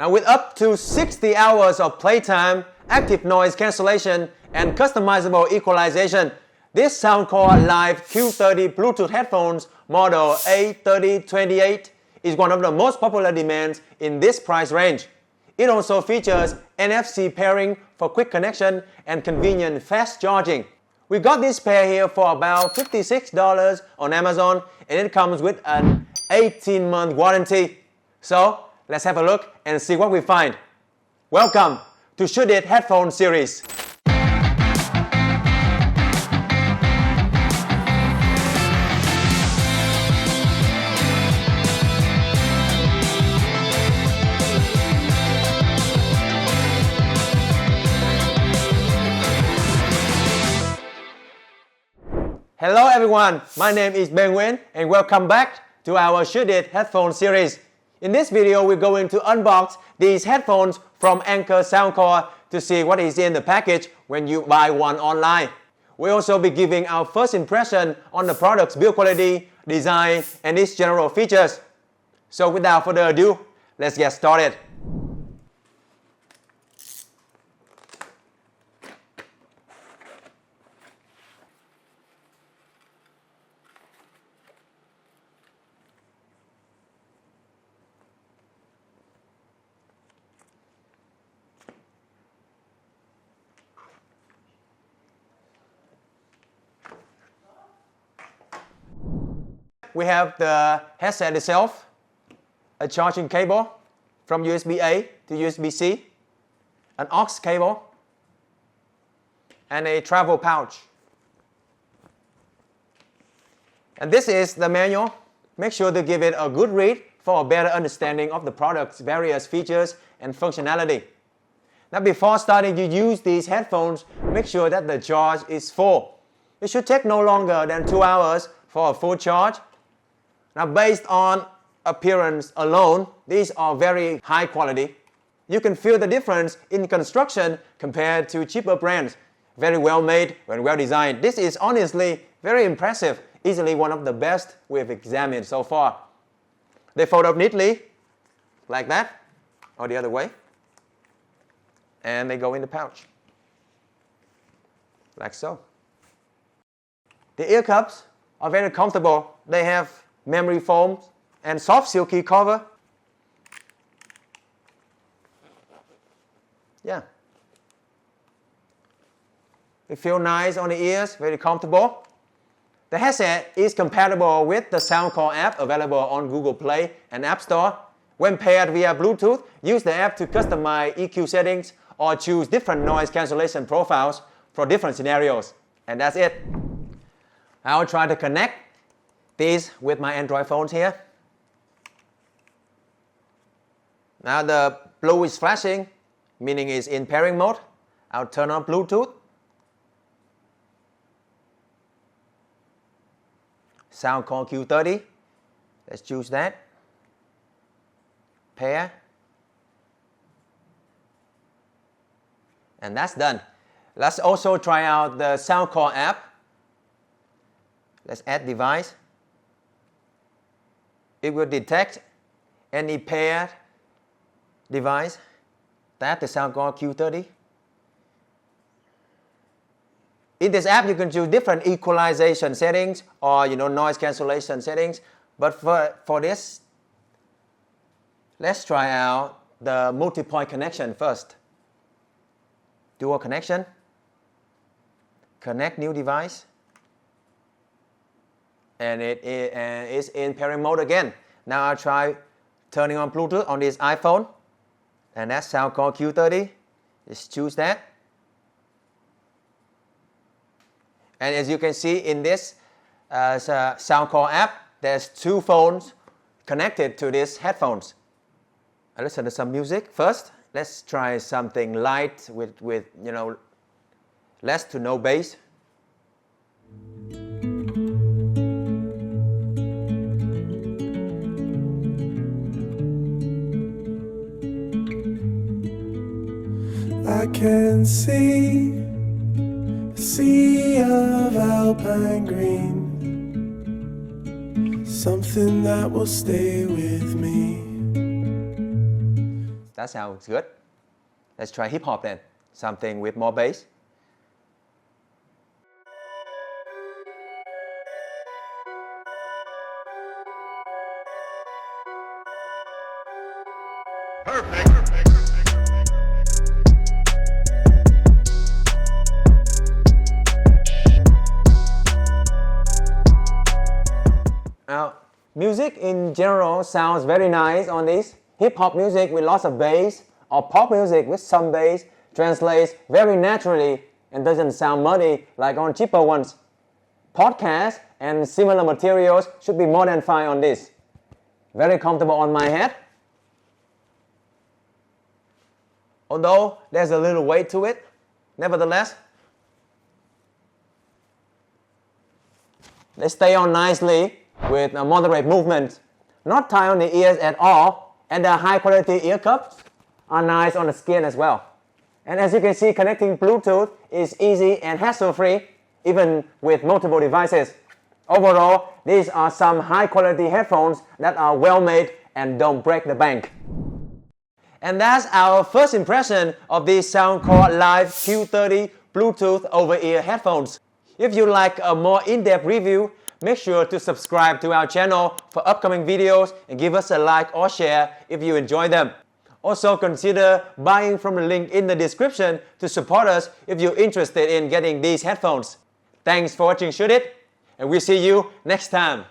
Now with up to 60 hours of playtime, active noise cancellation, and customizable equalization, this Soundcore Life Q30 Bluetooth headphones model A3028 is one of the most popular demands in this price range. It also features NFC pairing for quick connection and convenient fast charging. We got this pair here for about $56 on Amazon, and it comes with an 18-month warranty. So let's have a look and see what we find. Welcome to ShouldIT Headphone Series. Hello everyone, my name is Ben Nguyen and welcome back to our ShouldIT Headphone Series. In this video, we're going to unbox these headphones from Anker Soundcore to see what is in the package when you buy one online. We'll also be giving our first impression on the product's build quality, design, and its general features. So without further ado, let's get started. We have the headset itself, a charging cable from USB-A to USB-C, an aux cable, and a travel pouch. And this is the manual. Make sure to give it a good read for a better understanding of the product's various features and functionality. Now before starting to use these headphones, make sure that the charge is full. It should take no longer than 2 hours for a full charge. Now based on appearance alone, these are very high quality. You can feel the difference in construction compared to cheaper brands. Very well made and well designed. This is honestly very impressive, easily one of the best we've examined so far. They fold up neatly, like that, or the other way. And they go in the pouch, like so. The ear cups are very comfortable. They have memory foam and soft silky cover. Yeah. They feel nice on the ears, very comfortable. The headset is compatible with the Soundcore app available on Google Play and App Store. When paired via Bluetooth, use the app to customize EQ settings or choose different noise cancellation profiles for different scenarios. And that's it. I'll try to connect these with my Android phones here. Now the blue is flashing, meaning it's in pairing mode. I'll turn on Bluetooth. Soundcore Q30. Let's choose that. Pair. And that's done. Let's also try out the Soundcore app. Let's add device. It will detect any paired device. That's the Soundcore Q30. In this app, you can choose different equalization settings or noise cancellation settings. But for this, let's try out the multi-point connection first. Dual connection. Connect new device. And it is in pairing mode again. Now I'll try turning on Bluetooth on this iPhone. And that's Soundcore Q30. Just choose that. And as you can see in this Soundcore app, there's 2 phones connected to these headphones. I'll listen to some music first. Let's try something light with less to no bass. I can see a sea of alpine green, something that will stay with me. That sounds good. Let's try hip hop then. Something with more bass. Now, music in general sounds very nice on this. Hip-hop music with lots of bass or pop music with some bass translates very naturally and doesn't sound muddy like on cheaper ones. Podcasts and similar materials should be more than fine on this. Very comfortable on my head. Although there's a little weight to it, nevertheless, they stay on nicely with a moderate movement. Not tight on the ears at all, and the high quality ear cups are nice on the skin as well. And as you can see, connecting Bluetooth is easy and hassle-free, even with multiple devices. Overall, these are some high quality headphones that are well made and don't break the bank. And that's our first impression of these Soundcore Life Q30 Bluetooth over-ear headphones. If you like a more in-depth review, make sure to subscribe to our channel for upcoming videos and give us a like or share if you enjoy them. Also consider buying from the link in the description to support us if you're interested in getting these headphones. Thanks for watching ShouldIT, and we'll see you next time.